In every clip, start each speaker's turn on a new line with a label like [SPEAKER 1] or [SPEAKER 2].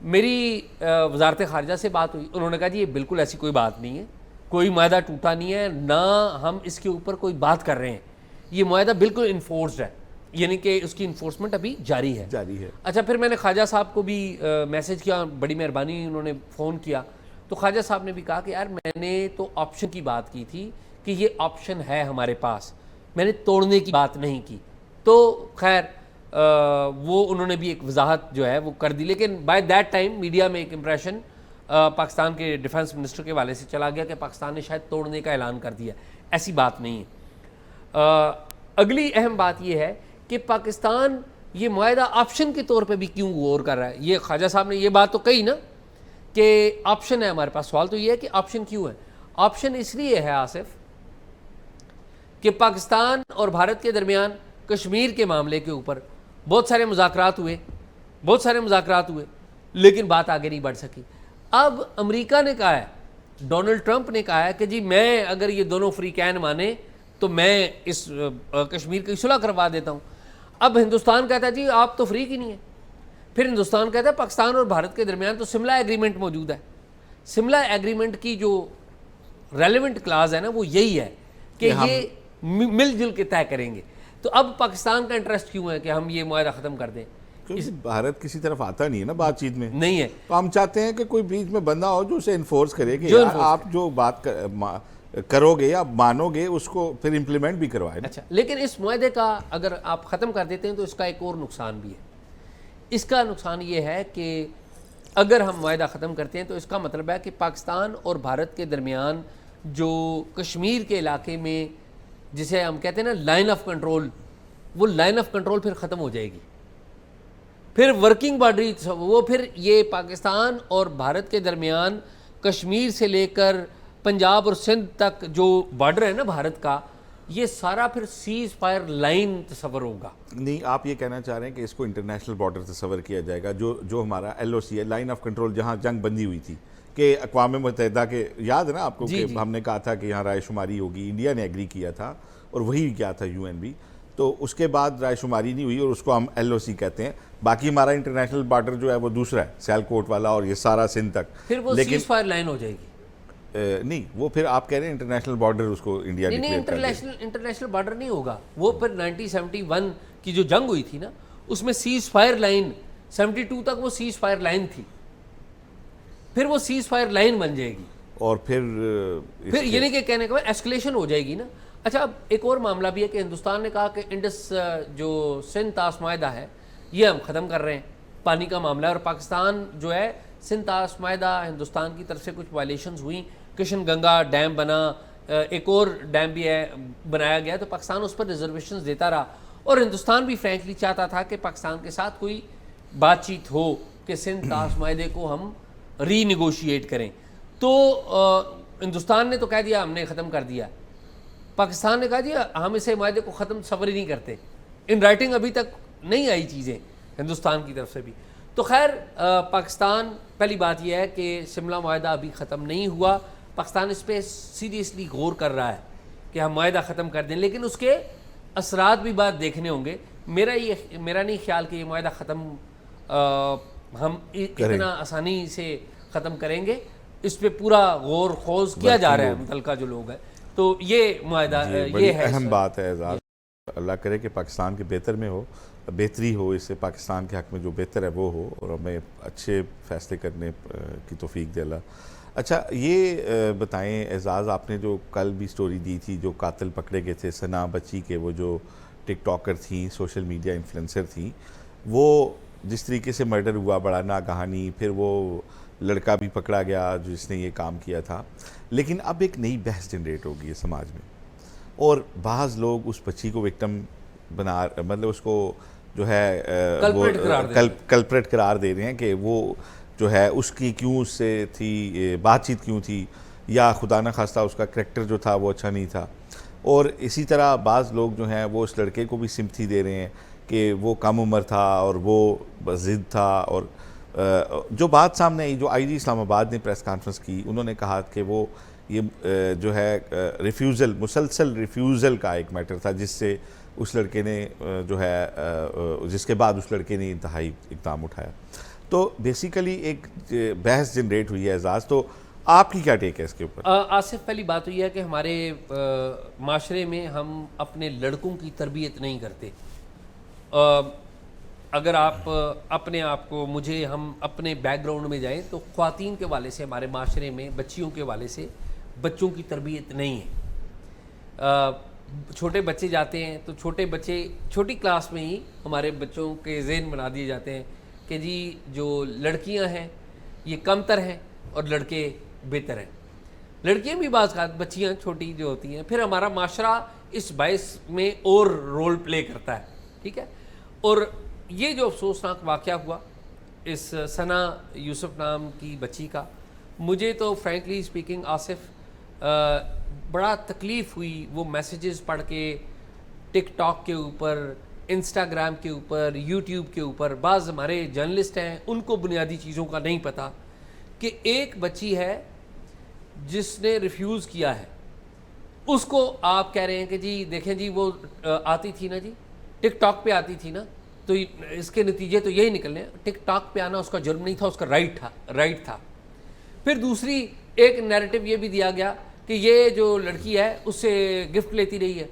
[SPEAKER 1] میری وزارت خارجہ سے بات ہوئی, انہوں نے کہا جی یہ بالکل ایسی کوئی بات نہیں ہے, کوئی معاہدہ ٹوٹا نہیں ہے, نہ ہم اس کے اوپر کوئی بات کر رہے ہیں, یہ معاہدہ بالکل انفورسڈ ہے, یعنی کہ اس کی انفورسمنٹ ابھی جاری ہے. اچھا, پھر میں نے خواجہ صاحب کو بھی میسج کیا, بڑی مہربانی انہوں نے فون کیا, تو خواجہ صاحب نے بھی کہا کہ یار میں نے تو آپشن کی بات کی تھی کہ یہ آپشن ہے ہمارے پاس, میں نے توڑنے کی بات نہیں کی. تو خیر وہ انہوں نے بھی ایک وضاحت جو ہے وہ کر دی, لیکن بائی دیٹ ٹائم میڈیا میں ایک امپریشن پاکستان کے ڈیفنس منسٹر کے والے سے چلا گیا کہ پاکستان نے شاید توڑنے کا اعلان کر دیا. ایسی بات نہیں ہے. اگلی اہم بات یہ ہے کہ پاکستان یہ معاہدہ آپشن کے طور پہ بھی کیوں غور کر رہا ہے. یہ خواجہ صاحب نے یہ بات تو کہی نا کہ آپشن ہے ہمارے پاس. سوال تو یہ ہے کہ آپشن کیوں ہے. آپشن اس لیے ہے آصف کہ پاکستان اور بھارت کے درمیان کشمیر کے معاملے کے اوپر بہت سارے مذاکرات ہوئے, لیکن بات آگے نہیں بڑھ سکی. اب امریکہ نے کہا ہے, ڈونلڈ ٹرمپ نے کہا ہے کہ جی میں اگر یہ دونوں فریقین مانے تو میں اس کشمیر کی صلح کروا دیتا ہوں. اب ہندوستان کہتا ہے جی آپ تو فریق ہی نہیں ہیں. پھر ہندوستان کہتا ہے پاکستان اور بھارت کے درمیان تو سملہ ایگریمنٹ موجود ہے. سملہ ایگریمنٹ کی جو ریلیونٹ کلاز ہے نا وہ یہی ہے کہ یہ مل جل کے طے کریں گے. تو اب پاکستان کا انٹرسٹ کیوں ہے کہ ہم یہ معاہدہ ختم کر دیں؟
[SPEAKER 2] کیونکہ بھارت کسی طرف آتا نہیں ہے نا بات چیت میں,
[SPEAKER 1] نہیں ہے.
[SPEAKER 2] تو ہم چاہتے ہیں کہ کوئی بیچ میں بندہ ہو جو اسے انفورس کرے کہ آپ جو بات کرو گے یا مانو گے اس کو پھر امپلیمنٹ بھی کروائے.
[SPEAKER 1] اچھا, لیکن اس معاہدے کا اگر آپ ختم کر دیتے ہیں تو اس کا ایک اور نقصان بھی ہے. اس کا نقصان یہ ہے کہ اگر ہم معاہدہ ختم کرتے ہیں تو اس کا مطلب ہے کہ پاکستان اور بھارت کے درمیان جو کشمیر کے علاقے میں جسے ہم کہتے ہیں نا لائن آف کنٹرول, وہ لائن آف کنٹرول پھر ختم ہو جائے گی. پھر ورکنگ باڈری وہ پھر یہ پاکستان اور بھارت کے درمیان کشمیر سے لے کر پنجاب اور سندھ تک جو بارڈر ہے نا بھارت کا, یہ سارا پھر سیز فائر لائن تصور ہوگا.
[SPEAKER 2] نہیں, آپ یہ کہنا چاہ رہے ہیں کہ اس کو انٹرنیشنل بارڈر تصور کیا جائے گا, جو ہمارا ایل او سی ہے, لائن آف کنٹرول, جہاں جنگ بندی ہوئی تھی کہ اقوام متحدہ کے, یاد ہے نا آپ کو کہ ہم نے کہا تھا کہ یہاں رائے شماری ہوگی, انڈیا نے ایگری کیا تھا اور وہی کیا تھا یو این بھی, تو اس کے بعد رائے شماری نہیں ہوئی اور اس کو ہم ایل او سی کہتے ہیں. باقی ہمارا انٹرنیشنل بارڈر جو ہے وہ دوسرا ہے, سیال کوٹ والا اور یہ سارا سندھ تک.
[SPEAKER 1] پھر وہ سیز فائر لائن ہو جائے گی.
[SPEAKER 2] نہیں, وہ پھر آپ کہہ رہے ہیں انٹرنیشنل بارڈر اس کو انڈیا
[SPEAKER 1] نہیں, انٹرنیشنل بارڈر نہیں ہوگا وہ. پھر 1971 کی جو جنگ ہوئی تھی نا اس میں سیز فائر لائن 72 تک وہ سیز فائر لائن تھی, پھر وہ سیز فائر لائن بن جائے گی
[SPEAKER 2] اور پھر
[SPEAKER 1] یعنی کہ کہنے کے بعد ایسکلیشن ہو جائے گی نا. اچھا, اب ایک اور معاملہ بھی ہے کہ ہندوستان نے کہا کہ انڈس جو سندھ طاس معاہدہ ہے یہ ہم ختم کر رہے ہیں, پانی کا معاملہ ہے, اور پاکستان جو ہے سندھ طاس معاہدہ ہندوستان کی طرف سے کچھ وائلیشنز ہوئیں, کشن گنگا ڈیم بنا, ایک اور ڈیم بھی ہے بنایا گیا, تو پاکستان اس پر ریزرویشنز دیتا رہا, اور ہندوستان بھی فرینکلی چاہتا تھا کہ پاکستان کے ساتھ کوئی بات چیت ہو کہ سندھ طاس معاہدے کو ہم ری نیگوشیٹ کریں. تو ہندوستان نے تو کہہ دیا ہم نے ختم کر دیا, پاکستان نے کہا دیا ہم اسے معاہدے کو ختم تصور ہی نہیں کرتے. ان رائٹنگ ابھی تک نہیں آئی چیزیں ہندوستان کی طرف سے بھی. تو خیر پاکستان, پہلی بات یہ ہے کہ شملہ معاہدہ ابھی ختم نہیں ہوا, پاکستان اس پہ سیریسلی غور کر رہا ہے کہ ہم معاہدہ ختم کر دیں, لیکن اس کے اثرات بھی بات دیکھنے ہوں گے. میرا نہیں خیال کہ یہ معاہدہ ختم ہم اتنا آسانی سے ختم کریں گے, اس پہ پورا غور خوض کیا جا رہا ہے متعلقہ جو لوگ ہیں. تو یہ معاہدہ یہ ہے
[SPEAKER 2] اہم بات ہے. اللہ کرے کہ پاکستان کے بہتر میں ہو, بہتری ہو, اس سے پاکستان کے حق میں جو بہتر ہے وہ ہو اور ہمیں اچھے فیصلے کرنے کی توفیق دے اللہ. اچھا, یہ بتائیں اعزاز, آپ نے جو کل بھی سٹوری دی تھی جو قاتل پکڑے گئے تھے ثنا بچی کے, وہ جو ٹک ٹاکر تھیں, سوشل میڈیا انفلوئنسر تھیں, وہ جس طریقے سے مرڈر ہوا بڑا ناگہانی, پھر وہ لڑکا بھی پکڑا گیا جس نے یہ کام کیا تھا, لیکن اب ایک نئی بحث جنریٹ ہوگی ہے سماج میں, اور بعض لوگ اس بچی کو وکٹم بنا, مطلب اس کو جو ہے کلپریٹ قرار دے رہے ہیں کہ وہ جو ہے اس کی کیوں اس سے تھی بات چیت کیوں تھی, یا خدا نہ خواستہ اس کا کریکٹر جو تھا وہ اچھا نہیں تھا. اور اسی طرح بعض لوگ جو ہیں وہ اس لڑکے کو بھی سمپتھی دے رہے ہیں کہ وہ کم عمر تھا اور وہ ضد تھا. اور جو بات سامنے آئی, جو آئی جی اسلام آباد نے پریس کانفرنس کی, انہوں نے کہا کہ وہ یہ جو ہے ریفیوزل, مسلسل ریفیوزل کا ایک میٹر تھا جس سے اس لڑکے نے جو ہے جس کے بعد اس لڑکے نے انتہائی اقدام اٹھایا. تو بیسیکلی ایک بحث جنریٹ ہوئی ہے اعزاز، تو آپ کی کیا ٹیک ہے اس کے اوپر؟
[SPEAKER 1] آصف، پہلی بات تو یہ ہے کہ ہمارے معاشرے میں ہم اپنے لڑکوں کی تربیت نہیں کرتے. اگر آپ اپنے آپ کو ہم اپنے بیک گراؤنڈ میں جائیں تو خواتین کے والے سے ہمارے معاشرے میں بچیوں کے والے سے بچوں کی تربیت نہیں ہے. چھوٹے بچے جاتے ہیں تو چھوٹے بچے چھوٹی کلاس میں ہی ہمارے بچوں کے ذہن بنا دیے جاتے ہیں کہ جی جو لڑکیاں ہیں یہ کمتر ہیں اور لڑکے بہتر ہیں. لڑکیاں بھی بعض اوقات بچیاں چھوٹی جو ہوتی ہیں، پھر ہمارا معاشرہ اس باعث میں اور رول پلے کرتا ہے. ٹھیک ہے. اور یہ جو افسوسناک واقعہ ہوا اس ثنا یوسف نام کی بچی کا، مجھے تو فرینکلی اسپیکنگ آصف بڑا تکلیف ہوئی وہ میسیجز پڑھ کے. ٹک ٹاک کے اوپر، انسٹاگرام کے اوپر، یوٹیوب کے اوپر بعض ہمارے جرنلسٹ ہیں ان کو بنیادی چیزوں کا نہیں پتہ کہ ایک بچی ہے جس نے ریفیوز کیا ہے، اس کو آپ کہہ رہے ہیں کہ جی دیکھیں جی وہ آتی تھی نا، جی ٹک ٹاک پہ آتی تھی نا، تو اس کے نتیجے تو یہی نکلنے. ٹک ٹاک پہ آنا اس کا جرم نہیں تھا، اس کا رائٹ تھا. پھر دوسری ایک نیریٹو یہ بھی دیا گیا کہ یہ جو لڑکی ہے اس سے گفٹ لیتی رہی ہے.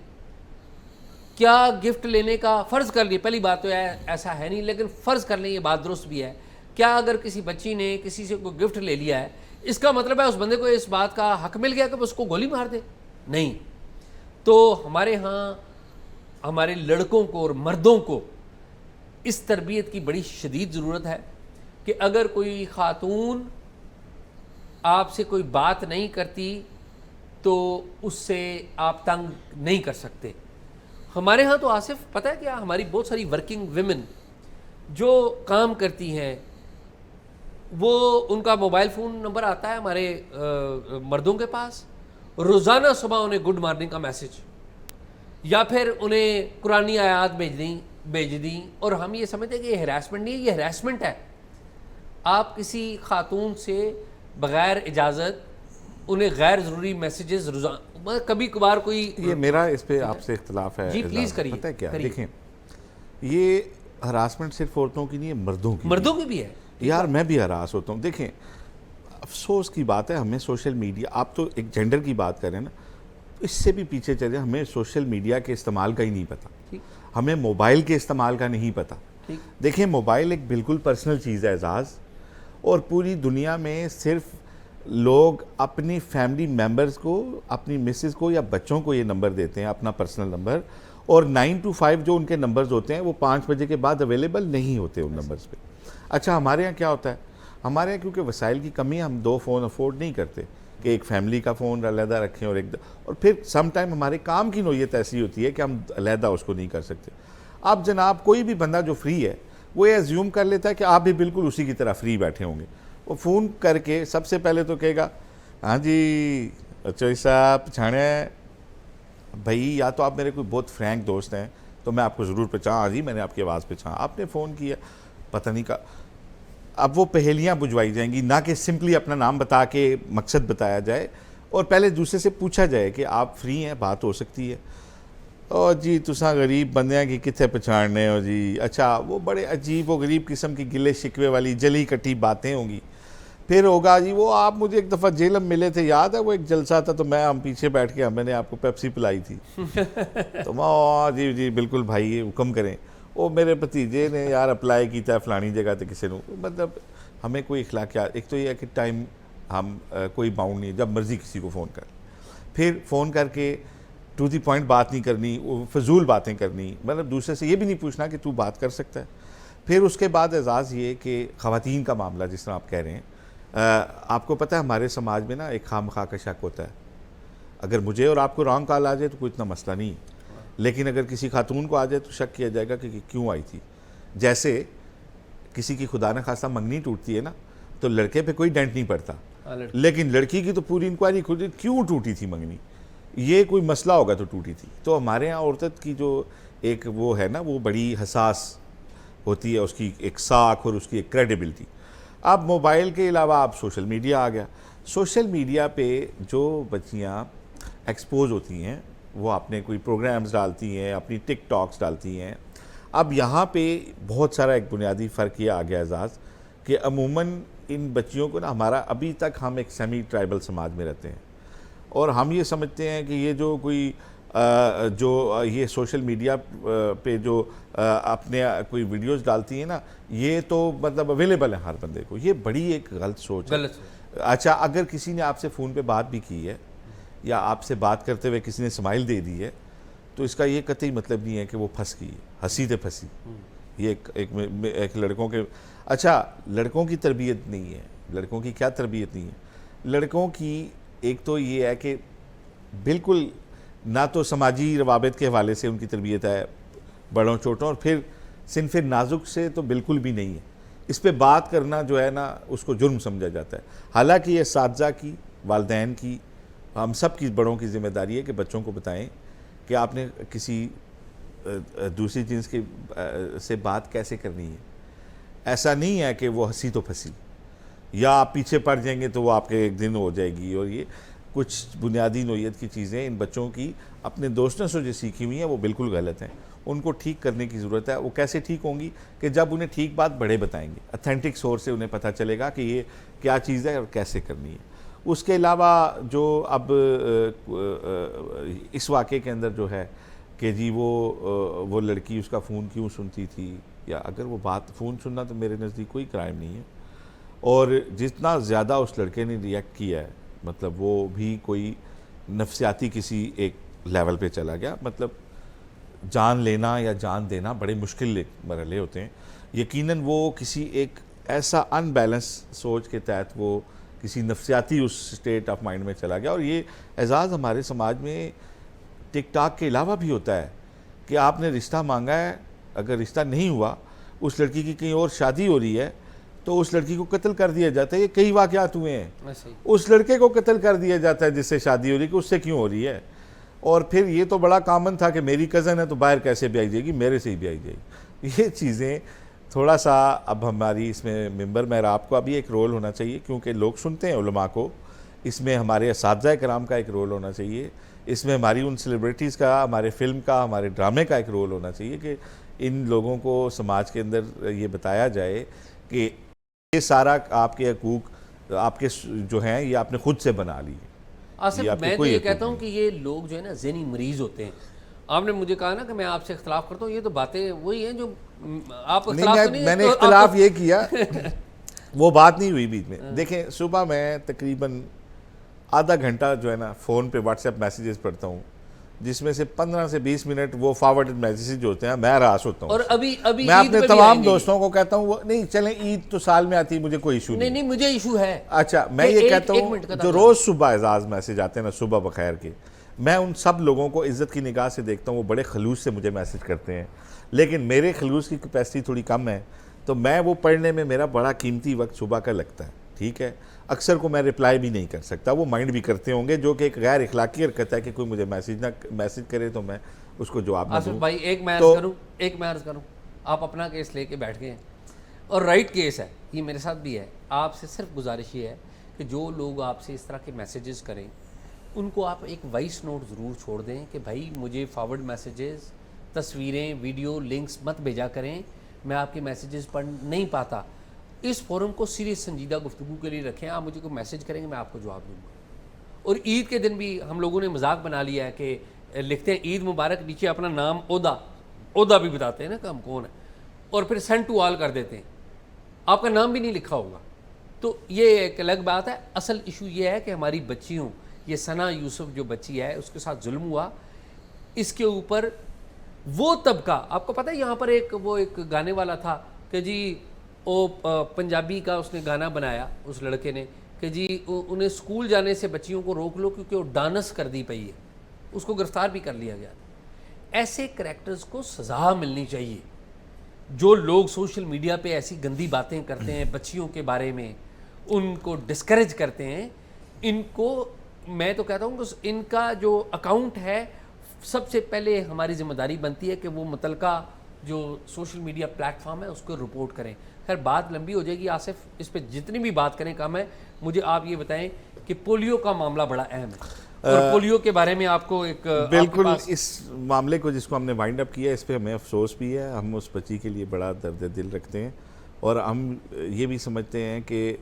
[SPEAKER 1] کیا گفٹ لینے کا فرض کر لیا، پہلی بات تو ایسا ہے نہیں، لیکن فرض کر لیں یہ بات درست بھی ہے. کیا اگر کسی بچی نے کسی سے کوئی گفٹ لے لیا ہے اس کا مطلب ہے اس بندے کو اس بات کا حق مل گیا کہ اس کو گولی مار دے؟ نہیں. تو ہمارے ہاں ہمارے لڑکوں کو اور مردوں کو اس تربیت کی بڑی شدید ضرورت ہے کہ اگر کوئی خاتون آپ سے کوئی بات نہیں کرتی تو اس سے آپ تنگ نہیں کر سکتے. ہمارے ہاں تو آصف پتہ ہے کیا، ہماری بہت ساری ورکنگ ویمن جو کام کرتی ہیں وہ ان کا موبائل فون نمبر آتا ہے ہمارے مردوں کے پاس، روزانہ صبح انہیں گڈ مارننگ کا میسج یا پھر انہیں قرآنی آیات بھیج دیں اور ہم یہ سمجھتے ہیں کہ یہ ہراسمنٹ نہیں ہے، یہ ہراسمنٹ ہے. آپ کسی خاتون سے بغیر اجازت انہیں غیر ضروری میسیجز روزانہ، کبھی کبھار کوئی
[SPEAKER 2] یہ میرا اس پہ آپ سے اختلاف ہے.
[SPEAKER 1] جی پلیز کریے.
[SPEAKER 2] پتہ ہے کیا، دیکھیں یہ ہراسمنٹ صرف عورتوں کی نہیں ہے، مردوں کی
[SPEAKER 1] بھی ہے.
[SPEAKER 2] یار میں بھی ہراس ہوتا ہوں. دیکھیں افسوس کی بات ہے، ہمیں سوشل میڈیا، آپ تو ایک جینڈر کی بات کریں نا، اس سے بھی پیچھے چلے، ہمیں سوشل میڈیا کے استعمال کا ہی نہیں پتہ، ہمیں موبائل کے استعمال کا نہیں پتہ. دیکھیں موبائل ایک بالکل پرسنل چیز ہے اعزاز، اور پوری دنیا میں صرف لوگ اپنی فیملی ممبرز کو، اپنی مسز کو یا بچوں کو یہ نمبر دیتے ہیں اپنا پرسنل نمبر، اور 9 to 5 جو ان کے نمبرز ہوتے ہیں وہ 5 بجے کے بعد اویلیبل نہیں ہوتے ان نمبرز پہ. اچھا ہمارے ہاں کیا ہوتا ہے، ہمارے ہاں کیونکہ وسائل کی کمی ہے، ہم 2 فون افورڈ نہیں کرتے کہ ایک فیملی کا فون علیحدہ رکھیں اور پھر سم ٹائم ہمارے کام کی نوعیت ایسی ہوتی ہے کہ ہم علیحدہ اس کو نہیں کر سکتے. اب جناب کوئی بھی بندہ جو فری ہے وہ یہ ایزیوم کر لیتا ہے کہ آپ بھی بالکل اسی کی طرح فری بیٹھے ہوں گے. وہ فون کر کے سب سے پہلے تو کہے گا ہاں جی اچھا صاحب پچھانے ہیں بھائی، یا تو آپ میرے کوئی بہت فرینک دوست ہیں تو میں آپ کو ضرور پہچان، ہاں جی میں نے آپ کی آواز پہچان، آپ نے فون کیا پتہ نہیں کا. اب وہ پہیلیاں بجھوائی جائیں گی، نہ کہ سمپلی اپنا نام بتا کے مقصد بتایا جائے اور پہلے دوسرے سے پوچھا جائے کہ آپ فری ہیں، بات ہو سکتی ہے. او جی تساں غریب بندیاں کی کتنے پہچاننے ہو جی. اچھا وہ بڑے عجیب و غریب قسم کی گلے شکوے والی جلی کٹی باتیں ہوں گی. پھر ہوگا جی وہ آپ مجھے ایک دفعہ جیلم ملے تھے، یاد ہے وہ ایک جلسہ تھا تو ہم پیچھے بیٹھ کے میں نے آپ کو پیپسی پلائی تھی تو میں جی جی بالکل بھائی حکم کریں. وہ میرے بھتیجے نے یار اپلائی کیتا ہے فلانی جگہ تے کسی نے، مطلب ہمیں کوئی اخلاقیات، ایک تو یہ ہے کہ ٹائم ہم کوئی باؤنڈ نہیں، جب مرضی کسی کو فون کر، پھر فون کر کے ٹو دی پوائنٹ بات نہیں کرنی، فضول باتیں کرنی، مطلب دوسرے سے یہ بھی نہیں پوچھنا کہ تو بات کر سکتا ہے. پھر اس کے بعد اعزاز یہ کہ خواتین کا معاملہ جس طرح آپ کہہ رہے ہیں، آپ کو پتہ ہے ہمارے سماج میں نا ایک خام خواہ کا شک ہوتا ہے. اگر مجھے اور آپ کو رانگ کال آ جائے تو کوئی اتنا مسئلہ نہیں، لیکن اگر کسی خاتون کو آ جائے تو شک کیا جائے گا کہ کیوں آئی تھی. جیسے کسی کی خدا نہ خواستہ منگنی ٹوٹتی ہے نا تو لڑکے پہ کوئی ڈینٹ نہیں پڑتا، لیکن لڑکی کی تو پوری انکوائری کھلی کیوں ٹوٹی تھی منگنی، یہ کوئی مسئلہ ہوگا تو ٹوٹی تھی. تو ہمارے ہاں عورت کی جو ایک وہ ہے نا وہ بڑی حساس ہوتی ہے، اس کی ایک ساکھ اور اس کی ایک کریڈیبلٹی. اب موبائل کے علاوہ اب سوشل میڈیا آ گیا. سوشل میڈیا پہ جو بچیاں ایکسپوز ہوتی ہیں وہ اپنے کوئی پروگرامز ڈالتی ہیں، اپنی ٹک ٹاکس ڈالتی ہیں. اب یہاں پہ بہت سارا ایک بنیادی فرق یہ آ گیا اعزاز کہ عموماً ان بچیوں کو نا ہمارا ابھی تک ہم ایک سیمی ٹرائبل سماج میں رہتے ہیں اور ہم یہ سمجھتے ہیں کہ یہ جو کوئی جو یہ سوشل میڈیا پہ جو اپنے کوئی ویڈیوز ڈالتی ہیں نا یہ تو مطلب اویلیبل ہے ہر بندے کو. یہ بڑی ایک غلط سوچ ہے. اچھا اگر کسی نے آپ سے فون پہ بات بھی کی ہے یا آپ سے بات کرتے ہوئے کسی نے اسمائل دے دی ہے تو اس کا یہ قطعی مطلب نہیں ہے کہ وہ پھنس گئی ہے, ہنسی تے پھنسی. یہ ایک لڑکوں کے اچھا لڑکوں کی تربیت نہیں ہے, لڑکوں کی کیا تربیت نہیں ہے, لڑکوں کی ایک تو یہ ہے کہ بالکل نہ تو سماجی روابط کے حوالے سے ان کی تربیت ہے بڑوں چھوٹوں, اور پھر صنف نازک سے تو بالکل بھی نہیں ہے. اس پہ بات کرنا جو ہے نا اس کو جرم سمجھا جاتا ہے, حالانکہ یہ اساتذہ کی, والدین کی, ہم سب کی بڑوں کی ذمہ داری ہے کہ بچوں کو بتائیں کہ آپ نے کسی دوسری جنس کی سے بات کیسے کرنی ہے. ایسا نہیں ہے کہ وہ ہنسی تو پھنسی یا آپ پیچھے پڑ جائیں گے تو وہ آپ کے ایک دن ہو جائے گی. اور یہ کچھ بنیادی نوعیت کی چیزیں ان بچوں کی اپنے دوستوں سے جو سیکھی ہوئی ہیں وہ بالکل غلط ہیں, ان کو ٹھیک کرنے کی ضرورت ہے. وہ کیسے ٹھیک ہوں گی کہ جب انہیں ٹھیک بات بڑے بتائیں گے, اتھینٹک سورس سے انہیں پتہ چلے گا کہ یہ کیا چیز ہے اور کیسے کرنی ہے. اس کے علاوہ جو اب اس واقعے کے اندر جو ہے کہ جی وہ لڑکی اس کا فون کیوں سنتی تھی, یا اگر وہ بات فون سننا تو میرے نزدیک کوئی کرائم نہیں ہے. اور جتنا زیادہ اس لڑکے نے ریئیکٹ کیا ہے مطلب وہ بھی کوئی نفسیاتی کسی ایک لیول پہ چلا گیا. مطلب جان لینا یا جان دینا بڑے مشکل مرحلے ہوتے ہیں. یقیناً وہ کسی ایک ایسا ان بیلنس سوچ کے تحت وہ کسی نفسیاتی اس سٹیٹ آف مائنڈ میں چلا گیا. اور یہ اعزاز ہمارے سماج میں ٹک ٹاک کے علاوہ بھی ہوتا ہے کہ آپ نے رشتہ مانگا ہے, اگر رشتہ نہیں ہوا, اس لڑکی کی کہیں اور شادی ہو رہی ہے تو اس لڑکی کو قتل کر دیا جاتا ہے. یہ کئی واقعات ہوئے ہیں, اس لڑکے کو قتل کر دیا جاتا ہے جس سے شادی ہو رہی ہے کہ اس سے کیوں ہو رہی ہے. اور پھر یہ تو بڑا کامن تھا کہ میری کزن ہے تو باہر کیسے بھی آئی جائے گی, میرے سے ہی بھی آئی جائے گی. یہ چیزیں تھوڑا سا اب ہماری اس میں ممبر محراب کو ابھی ایک رول ہونا چاہیے, کیونکہ لوگ سنتے ہیں علماء کو. اس میں ہمارے اساتذہ کرام کا ایک رول ہونا چاہیے, اس میں ہماری ان سیلیبریٹیز کا, ہمارے فلم کا, ہمارے ڈرامے کا ایک رول ہونا چاہیے کہ ان لوگوں کو سماج کے اندر یہ بتایا جائے کہ یہ سارا آپ کے حقوق آپ کے جو ہیں یہ آپ نے خود سے بنا لی ہے.
[SPEAKER 1] آصف میں تو یہ کہتا ہوں کہ یہ لوگ جو ہے نا ذہنی مریض ہوتے ہیں. آپ نے مجھے کہا نا کہ میں آپ سے اختلاف کرتا ہوں, یہ تو باتیں وہی ہیں جو آپ اختلاف
[SPEAKER 2] میں نے اختلاف یہ کیا وہ بات نہیں ہوئی بیچ میں. دیکھیں صبح میں تقریباً آدھا گھنٹہ جو ہے نا فون پہ واٹس ایپ میسیجز پڑھتا ہوں, جس میں سے 15 سے 20 منٹ وہ فارورڈ میسیجز جو ہوتے ہیں میں ہراس ہوتا ہوں.
[SPEAKER 1] اور ابھی
[SPEAKER 2] میں اپنے تمام دوستوں کو کہتا ہوں وہ نہیں چلیں عید تو سال میں آتی, مجھے کوئی ایشو
[SPEAKER 1] نہیں, مجھے ایشو ہے.
[SPEAKER 2] اچھا میں یہ کہتا ہوں جو روز صبح اعزاز میسیج آتے ہیں نا صبح بخیر کے, میں ان سب لوگوں کو عزت کی نگاہ سے دیکھتا ہوں, وہ بڑے خلوص سے مجھے میسیج کرتے ہیں. لیکن میرے خلوص کی کیپیسٹی تھوڑی کم ہے تو میں وہ پڑھنے میں میرا بڑا قیمتی وقت صبح کا لگتا ہے. ٹھیک ہے, اکثر کو میں رپلائی بھی نہیں کر سکتا, وہ مائنڈ بھی کرتے ہوں گے, جو کہ ایک غیر اخلاقی حرکت ہے کہ کوئی مجھے میسیج کرے تو میں اس کو جواب نہ دوں.
[SPEAKER 1] آصف بھائی ایک میں عرض کروں, آپ اپنا کیس لے کے بیٹھ گئے ہیں اور رائٹ کیس ہے, یہ میرے ساتھ بھی ہے. آپ سے صرف گزارش یہ ہے کہ جو لوگ آپ سے اس طرح کے میسیجز کریں ان کو آپ ایک وائس نوٹ ضرور چھوڑ دیں کہ بھائی مجھے فارورڈ میسیجز, تصویریں, ویڈیو لنکس مت بھیجا کریں, میں آپ کے میسیجز پڑھ نہیں پاتا. اس فورم کو سیریس سنجیدہ گفتگو کے لیے رکھیں. آپ مجھے کوئی میسیج کریں گے میں آپ کو جواب دوں گا. اور عید کے دن بھی ہم لوگوں نے مذاق بنا لیا ہے کہ لکھتے ہیں عید مبارک, نیچے اپنا نام عہدہ بھی بتاتے ہیں نا کہ ہم کون ہیں, اور پھر سینڈ ٹو آل کر دیتے ہیں, آپ کا نام بھی نہیں لکھا ہوگا. تو یہ ایک الگ بات ہے. اصل ایشو یہ ہے کہ ہماری بچیوں, یہ ثنا یوسف جو بچی ہے اس کے ساتھ ظلم ہوا, اس کے اوپر وہ طبقہ, آپ کو پتہ ہے یہاں پر ایک گانے والا تھا کہ جی وہ پنجابی کا اس نے گانا بنایا اس لڑکے نے کہ جی انہیں اسکول جانے سے بچیوں کو روک لو کیونکہ وہ ڈانس کر دی پئی ہے, اس کو گرفتار بھی کر لیا گیا. ایسے کریکٹرز کو سزا ملنی چاہیے. جو لوگ سوشل میڈیا پہ ایسی گندی باتیں کرتے ہیں بچیوں کے بارے میں, ان کو ڈسکریج کرتے ہیں, ان کو میں تو کہتا ہوں کہ ان کا جو اکاؤنٹ ہے سب سے پہلے ہماری ذمہ داری بنتی ہے کہ وہ متعلقہ جو سوشل میڈیا پلیٹ فارم ہے اس کو رپورٹ کریں. خیر بات لمبی ہو جائے گی آصف, اس پہ جتنی بھی بات کریں کم ہے. مجھے آپ یہ بتائیں کہ پولیو کا معاملہ بڑا اہم ہے, اور پولیو کے بارے میں آپ کو ایک
[SPEAKER 2] بالکل اس معاملے کو جس کو ہم نے وائنڈ اپ کیا اس پہ ہمیں افسوس بھی ہے, ہم اس بچی کے لیے بڑا درد دل رکھتے ہیں, اور ہم یہ بھی سمجھتے ہیں کہ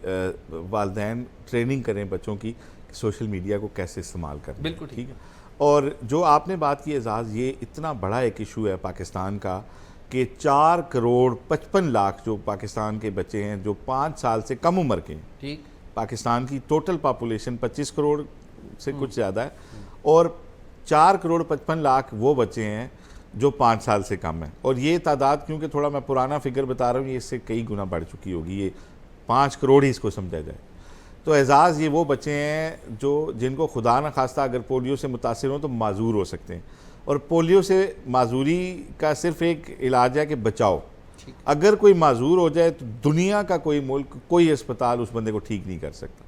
[SPEAKER 2] والدین ٹریننگ کریں بچوں کی کہ سوشل میڈیا کو کیسے استعمال کریں.
[SPEAKER 1] بالکل
[SPEAKER 2] ٹھیک ہے. اور جو آپ نے بات کی اعزاز، یہ اتنا بڑا ایک ایشو ہے پاکستان کا کہ 4,55,00,000 جو پاکستان کے بچے ہیں جو 5 سال سے کم عمر کے ہیں.
[SPEAKER 1] ٹھیک.
[SPEAKER 2] پاکستان کی ٹوٹل پاپولیشن 25 کروڑ سے کچھ زیادہ ہے، اور 4,55,00,000 وہ بچے ہیں جو 5 سال سے کم ہیں. اور یہ تعداد، کیونکہ تھوڑا میں پرانا فگر بتا رہا ہوں، یہ اس سے کئی گنا بڑھ چکی ہوگی، یہ 5 کروڑ ہی اس کو سمجھا جائے. تو اعزاز یہ وہ بچے ہیں جن کو خدا نخواستہ اگر پولیو سے متاثر ہوں تو معذور ہو سکتے ہیں. اور پولیو سے معذوری کا صرف ایک علاج ہے کہ بچاؤ. اگر کوئی معذور ہو جائے تو دنیا کا کوئی ملک، کوئی اسپتال اس بندے کو ٹھیک نہیں کر سکتا.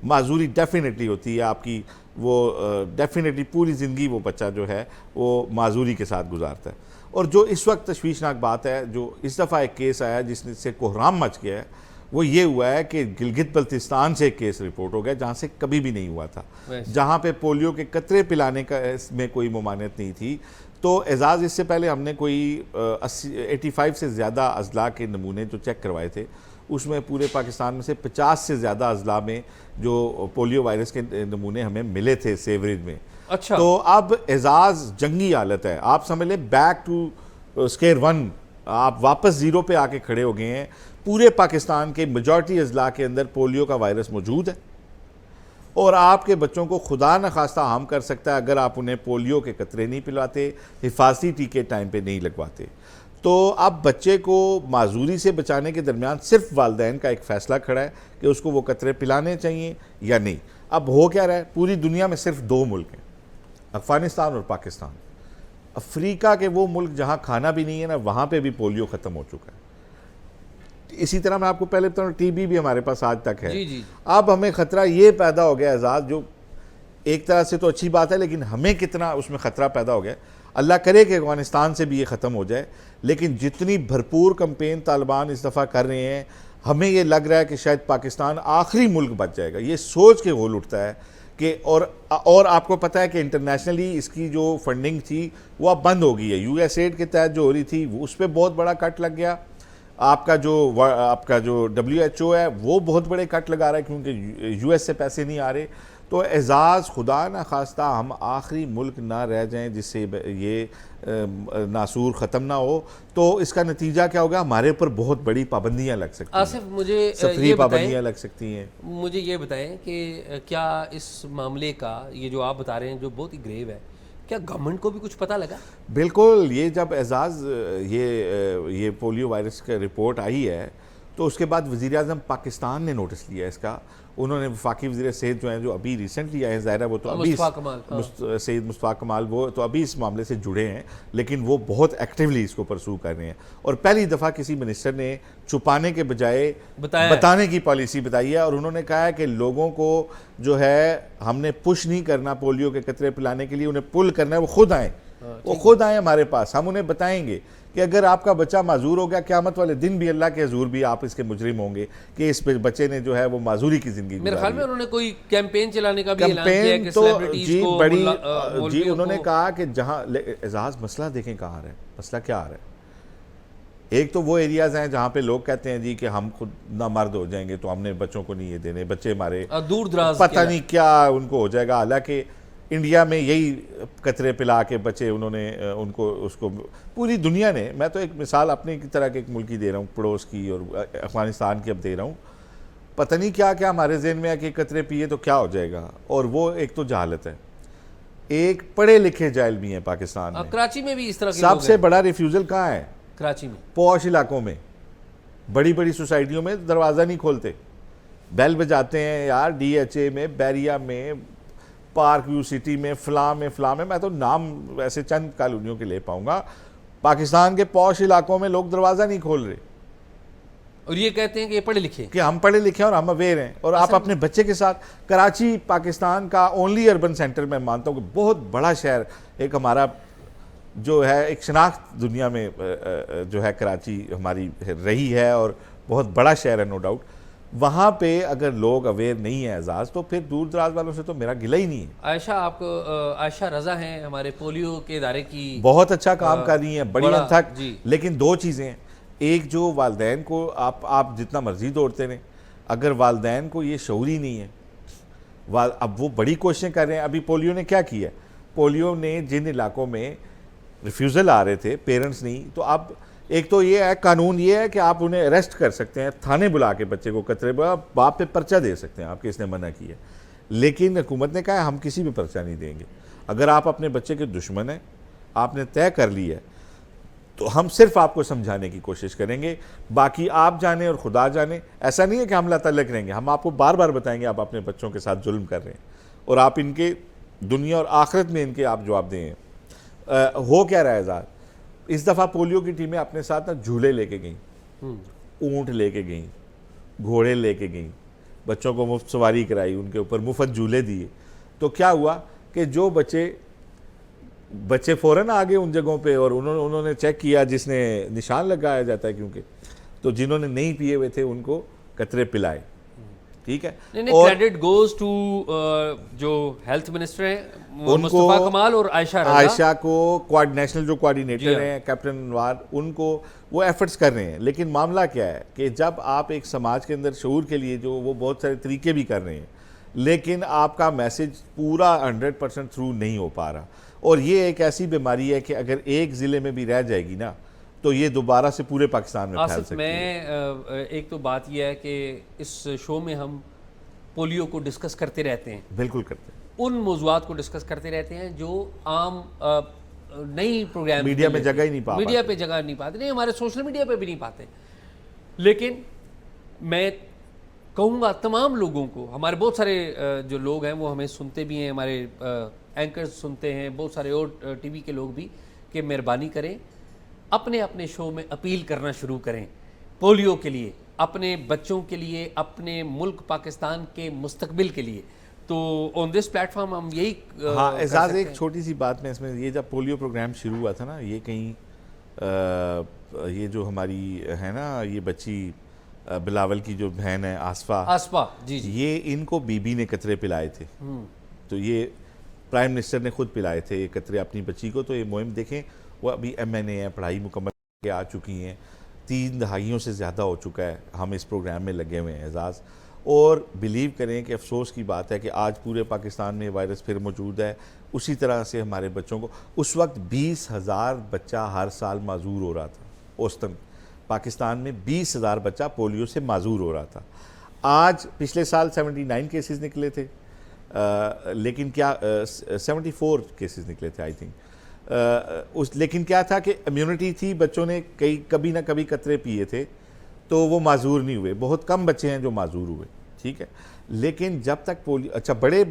[SPEAKER 2] معذوری ڈیفینیٹلی ہوتی ہے آپ کی، وہ ڈیفینیٹلی پوری زندگی وہ بچہ جو ہے وہ معذوری کے ساتھ گزارتا ہے. اور جو اس وقت تشویشناک بات ہے، جو اس دفعہ ایک کیس آیا جس سے کوہرام مچ گیا ہے، وہ یہ ہوا ہے کہ گلگت بلتستان سے ایک کیس رپورٹ ہو گیا جہاں سے کبھی بھی نہیں ہوا تھا، جہاں پہ پولیو کے قطرے پلانے کا اس میں کوئی ممانعت نہیں تھی. تو اعزاز اس سے پہلے ہم نے کوئی 85 سے زیادہ اضلاع کے نمونے جو چیک کروائے تھے، اس میں پورے پاکستان میں سے 50 سے زیادہ اضلاع میں جو پولیو وائرس کے نمونے ہمیں ملے تھے سیوریج میں.
[SPEAKER 1] اچھا.
[SPEAKER 2] تو اب اعزاز جنگی حالت ہے، آپ سمجھ لیں بیک ٹو اسکیئر ون، آپ واپس زیرو پہ آ کے کھڑے ہو گئے ہیں. پورے پاکستان کے میجورٹی اضلاع کے اندر پولیو کا وائرس موجود ہے، اور آپ کے بچوں کو خدا نخواستہ ہارم کر سکتا ہے اگر آپ انہیں پولیو کے قطرے نہیں پلاتے، حفاظتی ٹیکے ٹائم پہ نہیں لگواتے. تو اب بچے کو معذوری سے بچانے کے درمیان صرف والدین کا ایک فیصلہ کھڑا ہے کہ اس کو وہ قطرے پلانے چاہیے یا نہیں. اب ہو کیا رہا ہے، پوری دنیا میں صرف 2 ملک ہیں، افغانستان اور پاکستان. افریقہ کے وہ ملک جہاں کھانا بھی نہیں ہے نا، وہاں پہ بھی پولیو ختم ہو چکا ہے. اسی طرح میں آپ کو پہلے بتاؤں، ٹی بی بھی ہمارے پاس آج تک ہے. اب ہمیں خطرہ یہ پیدا ہو گیا اعزاز، جو ایک طرح سے تو اچھی بات ہے، لیکن ہمیں کتنا اس میں خطرہ پیدا ہو گیا. اللہ کرے کہ افغانستان سے بھی یہ ختم ہو جائے، لیکن جتنی بھرپور کمپین طالبان اس دفعہ کر رہے ہیں، ہمیں یہ لگ رہا ہے کہ شاید پاکستان آخری ملک بچ جائے گا. یہ سوچ کے غول اٹھتا ہے کہ اور آپ کو پتہ ہے کہ انٹرنیشنلی اس کی جو فنڈنگ تھی وہ اب بند ہو گئی ہے. یو ایس ایڈ کے تحت جو ہو رہی تھی اس پہ بہت بڑا کٹ لگ گیا. آپ کا جو WHO ہے وہ بہت بڑے کٹ لگا رہا ہے کیونکہ یو ایس سے پیسے نہیں آ رہے. تو اعزاز خدا نہ خواستہ ہم آخری ملک نہ رہ جائیں جس سے یہ ناسور ختم نہ ہو. تو اس کا نتیجہ کیا ہوگا، ہمارے اوپر بہت بڑی پابندیاں لگ سکتی ہیں.
[SPEAKER 1] آصف، مجھے
[SPEAKER 2] سفری پابندیاں لگ سکتی ہیں.
[SPEAKER 1] مجھے یہ بتائیں کہ کیا اس معاملے کا، یہ جو آپ بتا رہے ہیں جو بہت ہی گریو ہے، کیا گورنمنٹ کو بھی کچھ پتہ لگا؟
[SPEAKER 2] بالکل. یہ جب اعزاز یہ پولیو وائرس کا رپورٹ آئی ہے تو اس کے بعد وزیر اعظم پاکستان نے نوٹس لیا اس کا. انہوں نے وفاقی وزیر صحت جو ہیں، جو ابھی ریسنٹلی آئے ہیں، ظاہر ہے وہ تو ابھی سید مصطفیٰ کمال وہ تو ابھی اس معاملے سے جڑے ہیں، لیکن وہ بہت ایکٹیولی اس کو پرسو کر رہے ہیں. اور پہلی دفعہ کسی منسٹر نے چھپانے کے بجائے بتانے کی پالیسی بتائی ہے. اور انہوں نے کہا ہے کہ لوگوں کو جو ہے ہم نے پش نہیں کرنا پولیو کے قطرے پلانے کے لیے، انہیں پل کرنا ہے، وہ خود آئیں ہمارے پاس، ہم انہیں بتائیں گے کہ اگر آپ کا بچہ معذور ہو گیا، قیامت والے دن بھی اللہ کے حضور بھی آپ اس کے مجرم ہوں گے کہ اس بچے نے جو ہے وہ معذوری کی زندگی گزاری.
[SPEAKER 1] میرے خیال میں انہوں نے کوئی کیمپین چلانے کا بھی اعلان کیا کہ سیلیبریٹیز کو
[SPEAKER 2] جی انہوں نے کہا کہ جہاں اعزاز مسئلہ دیکھیں کہاں آ رہا ہے، مسئلہ کیا آ رہا ہے. ایک تو وہ ایریاز ہیں جہاں پہ لوگ کہتے ہیں جی کہ ہم خود نامرد ہو جائیں گے تو ہم نے بچوں کو نہیں یہ دینے، بچے ہمارے
[SPEAKER 1] دور دراز
[SPEAKER 2] پتہ نہیں کیا ان کو ہو جائے گا. حالانکہ انڈیا میں یہی قطرے پلا کے بچے انہوں نے ان کو اس کو پوری دنیا نے، میں تو ایک مثال اپنے کی طرح کے ایک ملک کی دے رہا ہوں، پڑوس کی اور افغانستان کی اب دے رہا ہوں. پتہ نہیں کیا کیا ہمارے ذہن میں ہے کہ قطرے پیے تو کیا ہو جائے گا. اور وہ ایک تو جہالت ہے. ایک پڑھے لکھے جاہل بھی ہیں پاکستان میں.
[SPEAKER 1] کراچی میں بھی اس طرح کے
[SPEAKER 2] سب سے بڑا ریفیوزل کہاں ہے؟
[SPEAKER 1] کراچی میں.
[SPEAKER 2] پوش علاقوں میں، بڑی بڑی سوسائٹیوں میں دروازہ نہیں کھولتے، بیل بجاتے ہیں. یار DHA میں، بیریا میں، پارک ویو سٹی میں، فلاں میں تو نام ایسے چند کالونیوں کے لے پاؤں گا. پاکستان کے پوش علاقوں میں لوگ دروازہ نہیں کھول رہے
[SPEAKER 1] اور یہ کہتے ہیں کہ یہ پڑھے لکھے،
[SPEAKER 2] کہ ہم پڑھے لکھے اور ہم اویئر ہیں. اور آپ اپنے بچے کے ساتھ، کراچی پاکستان کا اونلی اربن سینٹر میں مانتا ہوں کہ بہت بڑا شہر، ایک ہمارا جو ہے ایک شناخت دنیا میں جو ہے کراچی ہماری رہی ہے اور بہت بڑا شہر ہے نو ڈاؤٹ. وہاں پہ اگر لوگ اویئر نہیں ہیں اعزاز، تو پھر دور دراز والوں سے تو میرا گلہ ہی نہیں ہے.
[SPEAKER 1] عائشہ رضا ہیں ہمارے پولیو کے ادارے کی،
[SPEAKER 2] بہت اچھا کام کر رہی ہیں، بڑی انتھک.
[SPEAKER 1] جی.
[SPEAKER 2] لیکن 2 چیزیں ہیں. ایک جو والدین کو آپ جتنا مرضی دوڑتے رہیں، اگر والدین کو یہ شعور ہی نہیں ہے، اب وہ بڑی کوششیں کر رہے ہیں. ابھی پولیو نے کیا کیا ہے؟ پولیو نے جن علاقوں میں ریفیوزل آ رہے تھے، پیرنٹس نہیں، تو اب ایک تو یہ ہے قانون یہ ہے کہ آپ انہیں اریسٹ کر سکتے ہیں، تھانے بلا کے بچے کو قطرے باپ پہ پرچہ دے سکتے ہیں آپ کہ اس نے منع کیا. لیکن حکومت نے کہا ہے ہم کسی بھی پرچہ نہیں دیں گے. اگر آپ اپنے بچے کے دشمن ہیں، آپ نے طے کر لی ہے، تو ہم صرف آپ کو سمجھانے کی کوشش کریں گے. باقی آپ جانیں اور خدا جانے. ایسا نہیں ہے کہ ہم اللہ تعالیٰ کریں گے، ہم آپ کو بار بار بتائیں گے آپ اپنے بچوں کے ساتھ ظلم کر رہے ہیں اور آپ ان کے دنیا اور آخرت میں ان کے آپ جواب دیں. ہو کیا رہا ہے اعزاز؟ اس دفعہ پولیو کی ٹیمیں اپنے ساتھ نا جھولے لے کے گئیں، اونٹ لے کے گئیں، گھوڑے لے کے گئیں، بچوں کو مفت سواری کرائی، ان کے اوپر مفت جھولے دیے. تو کیا ہوا کہ جو بچے فوراً آگے ان جگہوں پہ، اور انہوں نے چیک کیا، جس نے نشان لگایا جاتا ہے کیونکہ، تو جنہوں نے نہیں پیے ہوئے تھے ان کو قطرے پلائے. ٹھیک ہے.
[SPEAKER 1] نہیں کریڈٹ گوز ٹو جو ہیلتھ منسٹر ہیں مصطفیٰ کمال اور عائشہ
[SPEAKER 2] کو نیشنل جو کوارڈینیٹر ہیں کیپٹن انوار، ان کو وہ ایفرٹس کر رہے ہیں. لیکن معاملہ کیا ہے کہ جب آپ ایک سماج کے اندر شعور کے لیے جو وہ بہت سارے طریقے بھی کر رہے ہیں، لیکن آپ کا میسج پورا 100% تھرو نہیں ہو پا رہا. اور یہ ایک ایسی بیماری ہے کہ اگر ایک ضلع میں بھی رہ جائے گی نا تو یہ دوبارہ سے پورے پاکستان میں پھیل سکتی ہے.
[SPEAKER 1] ایک تو بات یہ ہے کہ اس شو میں ہم پولیو کو ڈسکس کرتے رہتے ہیں،
[SPEAKER 2] بالکل کرتے ہیں،
[SPEAKER 1] ان موضوعات کو ڈسکس کرتے رہتے ہیں جو عام نئی پروگرام
[SPEAKER 2] میڈیا میں جگہ ہی نہیں پاتے،
[SPEAKER 1] میڈیا پہ جگہ نہیں پاتے، نہیں ہمارے سوشل میڈیا پہ بھی نہیں پاتے. لیکن میں کہوں گا تمام لوگوں کو، ہمارے بہت سارے جو لوگ ہیں وہ ہمیں سنتے بھی ہیں، ہمارے اینکرز سنتے ہیں، بہت سارے اور ٹی وی کے لوگ بھی، کہ مہربانی کریں اپنے اپنے شو میں اپیل کرنا شروع کریں پولیو کے لیے، اپنے بچوں کے لیے، اپنے ملک پاکستان کے مستقبل کے لیے. تو آن دس پلیٹ فارم ہم یہی
[SPEAKER 2] ہاں اعزاز ایک چھوٹی سی بات میں اس میں، یہ جب پولیو پروگرام شروع ہوا تھا نا، یہ کہیں یہ جو ہماری ہے نا یہ بچی بلاول کی جو بہن ہے آصفہ،
[SPEAKER 1] جی
[SPEAKER 2] یہ ان کو بی بی نے قطرے پلائے تھے. تو یہ پرائم منسٹر نے خود پلائے تھے یہ قطرے اپنی بچی کو. تو یہ مہم دیکھیں، وہ ابھی MNA ہے، پڑھائی مکمل کے آ چکی ہیں، 3 دہائیوں سے زیادہ ہو چکا ہے ہم اس پروگرام میں لگے ہوئے ہیں اعزاز. اور بلیو کریں کہ افسوس کی بات ہے کہ آج پورے پاکستان میں وائرس پھر موجود ہے. اسی طرح سے ہمارے بچوں کو، اس وقت 20,000 بچہ ہر سال معذور ہو رہا تھا اوسطاً پاکستان میں، 20,000 بچہ پولیو سے معذور ہو رہا تھا. آج پچھلے سال 79 کیسز نکلے تھے، لیکن کیا 74 کیسز نکلے تھے آئی تھنک. لیکن کیا تھا کہ امیونٹی تھی، بچوں نے کبھی نہ کبھی قطرے پیے تھے تو وہ معذور نہیں ہوئے. بہت کم بچے ہیں جو معذور ہوئے، ٹھیک ہے. لیکن جب تک پولیو، اچھا بڑے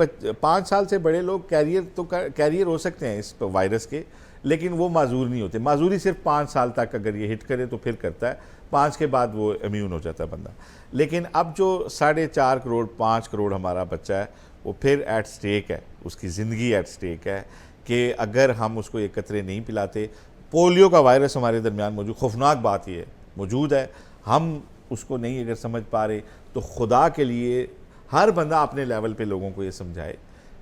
[SPEAKER 2] 5 سال سے بڑے لوگ کیریئر ہو سکتے ہیں اس وائرس کے، لیکن وہ معذور نہیں ہوتے. معذوری صرف 5 سال تک اگر یہ ہٹ کرے تو پھر کرتا ہے، 5 کے بعد وہ امیون ہو جاتا ہے بندہ. لیکن اب جو 4.5 کروڑ 5 کروڑ ہمارا بچہ ہے، وہ پھر ایٹ سٹیک ہے، اس کی زندگی ایٹ سٹیک ہے کہ اگر ہم اس کو یہ قطرے نہیں پلاتے. پولیو کا وائرس ہمارے درمیان موجود، خوفناک بات یہ ہے موجود ہے، ہم اس کو نہیں اگر سمجھ پا رہے تو خدا کے لیے ہر بندہ اپنے لیول پہ لوگوں کو یہ سمجھائے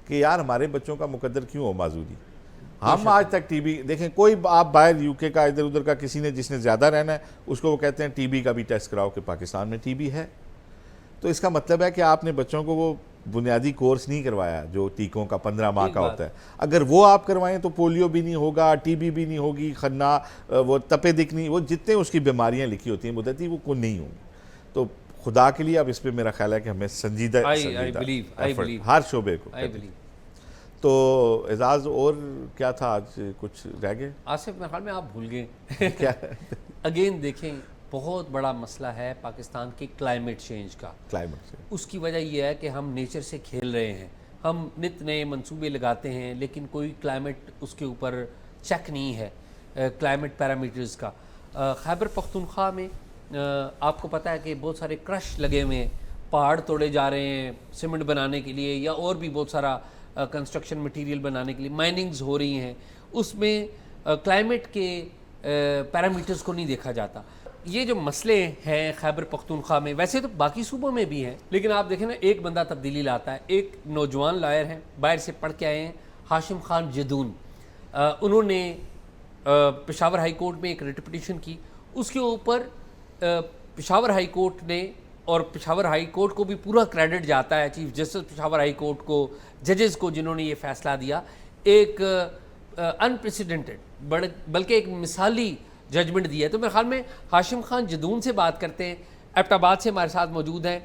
[SPEAKER 2] کہ یار ہمارے بچوں کا مقدر کیوں ہو معذوری. ہم آج تک ٹی بی دیکھیں، کوئی آپ باہر UK کا ادھر ادھر کا کسی نے جس نے زیادہ رہنا ہے اس کو وہ کہتے ہیں ٹی بی کا بھی ٹیسٹ کراؤ کہ پاکستان میں ٹی بی ہے. تو اس کا مطلب ہے کہ آپ نے بچوں کو وہ بنیادی کورس نہیں کروایا جو ٹیکوں کا 15 ماہ کا ہوتا ہے. اگر وہ آپ کروائیں تو پولیو بھی نہیں ہوگا، ٹی بی بھی نہیں ہوگی، خنا، وہ تپے دق نہیں، وہ جتنے اس کی بیماریاں لکھی ہوتی ہیں مدتی، وہ کوئی نہیں ہوں. تو خدا کے لیے اب اس پہ میرا خیال ہے کہ ہمیں سنجیدہ ہر شعبے کو. تو اعزاز اور کیا تھا آج؟ کچھ رہ گئے
[SPEAKER 1] آصف؟ میرے خیال میں آپ بھول گئے. کیا اگین دیکھیں، بہت بڑا مسئلہ ہے پاکستان کی کلائمیٹ چینج کا. اس کی وجہ یہ ہے کہ ہم نیچر سے کھیل رہے ہیں، ہم نت نئے منصوبے لگاتے ہیں لیکن کوئی کلائمیٹ اس کے اوپر چیک نہیں ہے، کلائمیٹ پیرامیٹرز کا. خیبر پختونخوا میں آپ کو پتہ ہے کہ بہت سارے کرش لگے ہوئے ہیں، پہاڑ توڑے جا رہے ہیں سیمنٹ بنانے کے لیے یا اور بھی بہت سارا کنسٹرکشن مٹیریل بنانے کے لیے، مائننگز ہو رہی ہیں. اس میں کلائمیٹ کے پیرامیٹرز کو نہیں دیکھا جاتا. یہ جو مسئلے ہیں خیبر پختونخوا میں، ویسے تو باقی صوبوں میں بھی ہیں، لیکن آپ دیکھیں نا ایک بندہ تبدیلی لاتا ہے. ایک نوجوان لائر ہیں، باہر سے پڑھ کے آئے ہیں، ہاشم خان جدون. انہوں نے پشاور ہائی کورٹ میں ایک ریٹ پٹیشن کی اس کے اوپر پشاور ہائی کورٹ نے، اور پشاور ہائی کورٹ کو بھی پورا کریڈٹ جاتا ہے، chief justice Peshawar high court کو، ججز کو جنہوں نے یہ فیصلہ دیا، ایک انپریسیڈنٹڈ بلکہ ایک مثالی ججمنٹ دی ہے. تو میرے خیال میں ہاشم خان جدون سے بات کرتے ہیں، ایبٹ آباد سے ہمارے ساتھ موجود ہیں.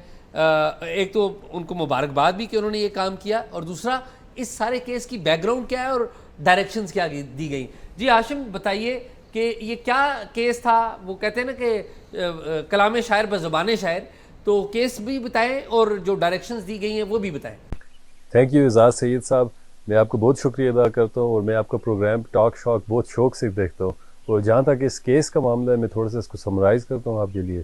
[SPEAKER 1] ایک تو ان کو مبارکباد بھی کہ انہوں نے یہ کام کیا، اور دوسرا اس سارے کیس کی بیک گراؤنڈ کیا ہے اور ڈائریکشنز کیا دی گئی. جی ہاشم بتائیے کہ یہ کیا کیس تھا؟ وہ کہتے ہیں نا کہ کلام شاعر بزبان شاعر، تو کیس بھی بتائیں اور جو ڈائریکشنز دی گئی ہیں وہ بھی بتائیں.
[SPEAKER 3] تھینک یو اعزاز سید صاحب، میں آپ کو بہت شکریہ ادا کرتا ہوں، اور میں آپ کا پروگرام ٹاک شاک بہت شوق سے دیکھتا ہوں. اور جہاں تک اس کیس کا معاملہ ہے، میں تھوڑا سا اس کو سمرائز کرتا ہوں آپ کے لیے.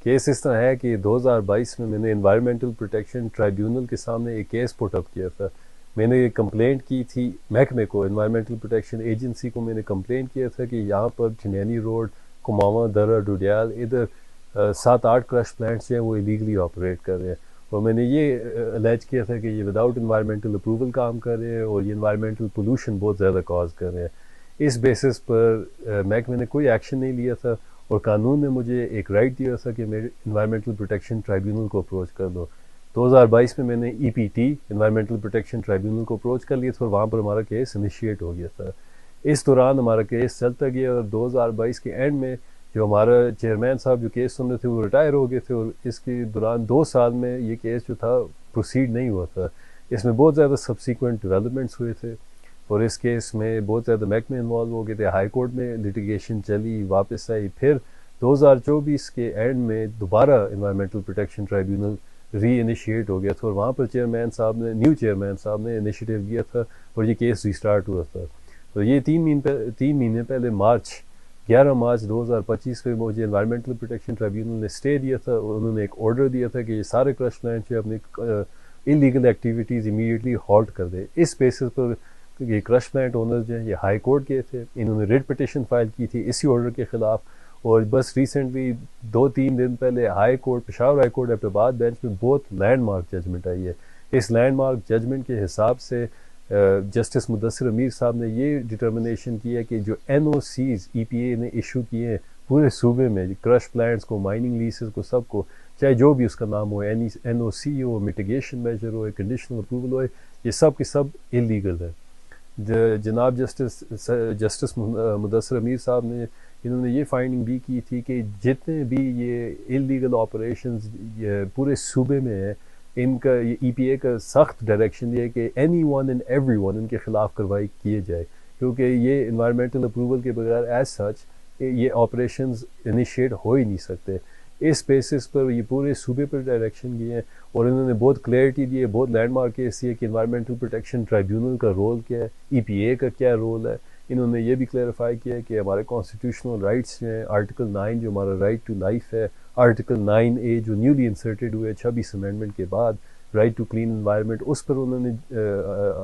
[SPEAKER 3] کیس اس طرح ہے کہ 2022 میں نے انوائرمنٹل پروٹیکشن ٹرائیبیونل کے سامنے ایک کیس پٹ اپ کیا تھا. میں نے یہ کمپلینٹ کی تھی محکمے کو، انوائرمنٹل پروٹیکشن ایجنسی کو میں نے کمپلینٹ کیا تھا کہ یہاں پر چمینی روڈ، کماواں، درہ، ڈوڈیال، ادھر 7-8 کرش پلانٹس جو ہیں وہ ایلیگلی آپریٹ کر رہے ہیں. اور میں نے یہ الیج کیا تھا کہ یہ وداؤٹ انوائرمنٹل اپروول کام کر رہے ہیں، اور یہ انوائرمنٹل پولوشن بہت زیادہ کاز کر رہے ہیں. اس بیسس پر محکمے نے کوئی ایکشن نہیں لیا تھا، اور قانون نے مجھے ایک رائٹ دیا تھا کہ میں انوائرمنٹل پروٹیکشن ٹرائیبیونل کو اپروچ کر دوں. 2022 میں نے E P T environmental protection tribunal کو اپروچ کر لیا تھا، اور وہاں پر ہمارا کیس انیشیٹ ہو گیا تھا. اس دوران ہمارا کیس چلتا گیا، اور 2022 کے اینڈ میں جو ہمارا چیئرمین صاحب جو کیس سن رہے تھے وہ ریٹائر ہو گئے تھے، اور اس کے دوران 2 سال میں یہ کیس جو تھا پروسیڈ نہیں ہوا تھا. اس میں بہت زیادہ سبسیکوینٹ ڈیولپمنٹس ہوئے تھے، اور اس کیس میں بہت زیادہ محکمے انوالو ہو گئے تھے. ہائی کورٹ میں لٹیگیشن چلی، واپس آئی. پھر 2024 کے اینڈ میں دوبارہ انوائرمنٹل پروٹیکشن ٹرائیبیونل ری انیشیٹ ہو گیا تھا، اور وہاں پر نیو چیئرمین صاحب نے انیشیٹو لیا تھا، اور یہ کیس ریسٹارٹ ہوا تھا. تو یہ 3 مہینے پہلے 11 مارچ 2025 پہ مجھے انوائرمنٹل پروٹیکشن ٹرائیبیونل نے اسٹے دیا تھا، اور انہوں نے ایک آرڈر دیا تھا کہ یہ سارے کرش پلانٹ جو اپنی انلیگل ایکٹیویٹیز امیڈیٹلی ہالٹ کر دے. اس بیسس پر یہ کرش پلانٹ اونرز جو ہیں یہ ہائی کورٹ گئے تھے، انہوں نے ریٹ پٹیشن فائل کی تھی اسی آرڈر کے خلاف. اور بس ریسنٹلی 2-3 دن پہلے high court, Peshawar high court Abbottabad bench میں بہت لینڈ مارک ججمنٹ آئی ہے. اس لینڈ مارک ججمنٹ کے حساب سے جسٹس مدثر امیر صاحب نے یہ ڈٹرمنیشن کی ہے کہ جو این او سیز ای پی اے نے ایشو کیے ہیں پورے صوبے میں، کرش پلانٹس کو، مائننگ لیسز کو، سب کو، چاہے جو بھی اس کا نام ہو، این او سی ہو، میٹیگیشن میجر ہو، کنڈیشنل اپروول ہو، یہ سب کے سب انلیگل ہے. جناب جسٹس مدثر امیر صاحب نے انہوں نے یہ فائنڈنگ بھی کی تھی کہ جتنے بھی یہ انلیگل آپریشنز پورے صوبے میں ہیں، ان کا یہ ای پی اے کا سخت ڈائریکشن یہ ہے کہ anyone and everyone ان کے خلاف کارروائی کیے جائے، کیونکہ یہ انوائرمنٹل اپروول کے بغیر ایز سچ یہ آپریشنز انیشیٹ ہو ہی نہیں سکتے. اس بیسس پر یہ پورے صوبے پر ڈائریکشن کی ہے، اور انہوں نے بہت کلیئرٹی دی ہے، بہت لینڈ مارک کیس دی ہے کہ انوائرمنٹل پروٹیکشن ٹرائیبیونل کا رول کیا ہے، ای پی اے کا کیا رول ہے. انہوں نے یہ بھی کلیئرفائی کیا ہے کہ ہمارے کانسٹیٹیوشنل رائٹس جو ہیں، آرٹیکل 9 جو ہمارا رائٹ ٹو لائف ہے، آرٹیکل 9A جو نیولی انسرٹیڈ ہوئے 26 امینڈمنٹ کے بعد، رائٹ ٹو کلین انوائرمنٹ، اس پر انہوں نے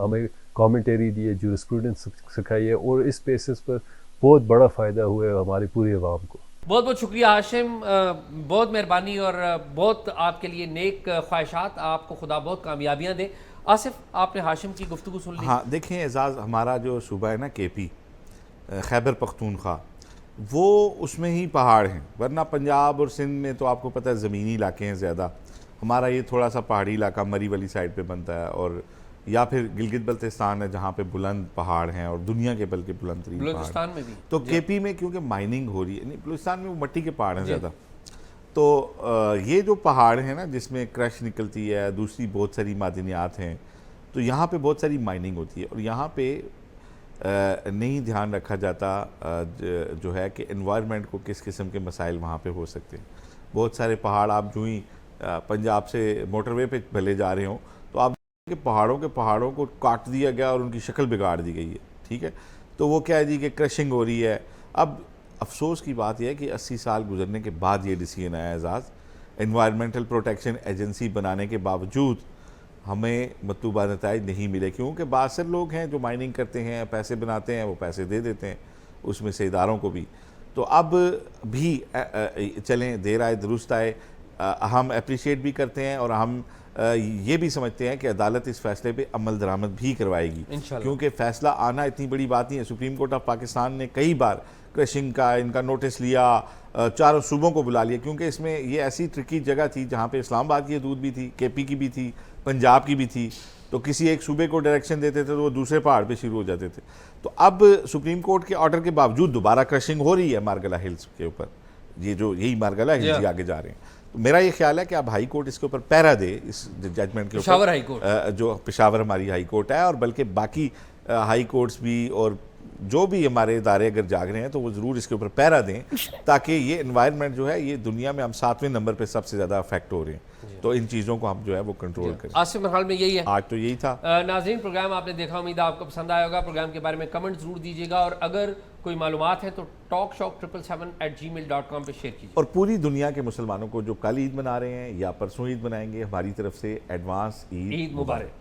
[SPEAKER 3] ہمیں کامنٹری دی ہے، جورسپروڈنس سکھائی ہے، اور اس بیسس پر بہت بڑا فائدہ ہوا ہے ہمارے پورے عوام کو.
[SPEAKER 1] بہت بہت شکریہ ہاشم، بہت مہربانی، اور بہت آپ کے لیے نیک خواہشات. آپ کو خدا بہت کامیابیاں دے. آصف، آپ نے ہاشم کی گفتگو سن لی؟
[SPEAKER 2] ہاں دیکھیں اعزاز، ہمارا جو صوبہ ہے نا کے پی، خیبر پختونخوا، وہ اس میں ہی پہاڑ ہیں، ورنہ پنجاب اور سندھ میں تو آپ کو پتہ ہے زمینی علاقے ہیں زیادہ. ہمارا یہ تھوڑا سا پہاڑی علاقہ مری والی سائڈ پہ بنتا ہے، اور یا پھر گلگت بلتستان ہے جہاں پہ بلند پہاڑ ہیں، اور دنیا کے بلکہ بلند ترین پہاڑ.
[SPEAKER 1] بلوچستان میں بھی
[SPEAKER 2] تو کے پی میں کیونکہ مائننگ ہو رہی ہے، بلوچستان میں وہ مٹی کے پہاڑ ہیں زیادہ، تو یہ جو پہاڑ ہیں نا جس میں کرش نکلتی ہے، دوسری بہت ساری معدنیات ہیں، تو یہاں پہ بہت ساری مائننگ ہوتی ہے، اور یہاں پہ نہیں دھیان رکھا جاتا جو ہے کہ انوائرمنٹ کو کس قسم کے مسائل وہاں پہ ہو سکتے ہیں. بہت سارے پہاڑ آپ جو ہی پنجاب سے موٹر وے پہ بھلے جا رہے ہوں تو آپ کہ پہاڑوں کو کاٹ دیا گیا اور ان کی شکل بگاڑ دی گئی ہے. ٹھیک ہے، تو وہ کیا ہے جی کہ کرشنگ ہو رہی ہے. اب افسوس کی بات یہ ہے کہ 80 سال گزرنے کے بعد یہ ڈیسیژن آیا اعزاز، انوائرمنٹل پروٹیکشن ایجنسی بنانے کے باوجود ہمیں مطلوبہ نتائج نہیں ملے، کیونکہ باثر لوگ ہیں جو مائننگ کرتے ہیں، پیسے بناتے ہیں، وہ پیسے دے دیتے ہیں اس میں سے اداروں کو بھی. تو اب بھی چلیں، دیر آئے درست آئے، ہم اپریشیٹ بھی کرتے ہیں، اور ہم یہ بھی سمجھتے ہیں کہ عدالت اس فیصلے پہ عمل درآمد بھی کروائے گی، کیونکہ فیصلہ آنا اتنی بڑی بات نہیں ہے. سپریم کورٹ آف پاکستان نے کئی بار کریشنگ کا ان کا نوٹس لیا، چاروں صوبوں کو بلا لیا، کیونکہ اس میں یہ ایسی ٹرکی جگہ تھی جہاں پہ اسلام آباد کی حدود بھی تھی، کے پی کی بھی تھی، پنجاب کی بھی تھی، تو کسی ایک صوبے کو ڈائریکشن دیتے تھے تو وہ دوسرے پہاڑ پہ شروع ہو جاتے تھے. تو اب سپریم کورٹ کے آرڈر کے باوجود دوبارہ کرشنگ ہو رہی ہے مارگلہ ہلز کے اوپر، یہ جو یہی مارگلہ ہلز ہی آگے جا رہے ہیں. تو میرا یہ خیال ہے کہ اب ہائی کورٹ اس کے اوپر پیرا دے، اس ججمنٹ کے اوپر،
[SPEAKER 1] پشاور ہائی کورٹ،
[SPEAKER 2] جو پشاور ہماری ہائی کورٹ ہے، اور بلکہ باقی ہائی کورٹس بھی اور جو بھی ہمارے ادارے اگر جاگ رہے ہیں تو وہ ضرور اس کے اوپر پیرا دیں، تاکہ یہ انوائرمنٹ جو ہے، یہ دنیا میں ہم 7ویں نمبر پہ سب سے زیادہ افیکٹ ہو رہے ہیں، تو ان چیزوں کو ہم جو ہے وہ کنٹرول کریں.
[SPEAKER 1] آصف میرے خیال میں یہی ہے.
[SPEAKER 2] آج تو یہی تھا.
[SPEAKER 1] ناظرین پروگرام آپ نے دیکھا، امید ہے آپ کو پسند آیا ہوگا. پروگرام کے بارے میں کمنٹ ضرور دیجیے گا، اور اگر کوئی معلومات ہیں تو talkshock777@gmail.com پہ شیئر کیجیے.
[SPEAKER 2] اور پوری دنیا کے مسلمانوں کو جو کل عید منا رہے ہیں یا پرسوں عید منائیں گے، ہماری طرف سے ایڈوانس عید
[SPEAKER 1] عید مبارک.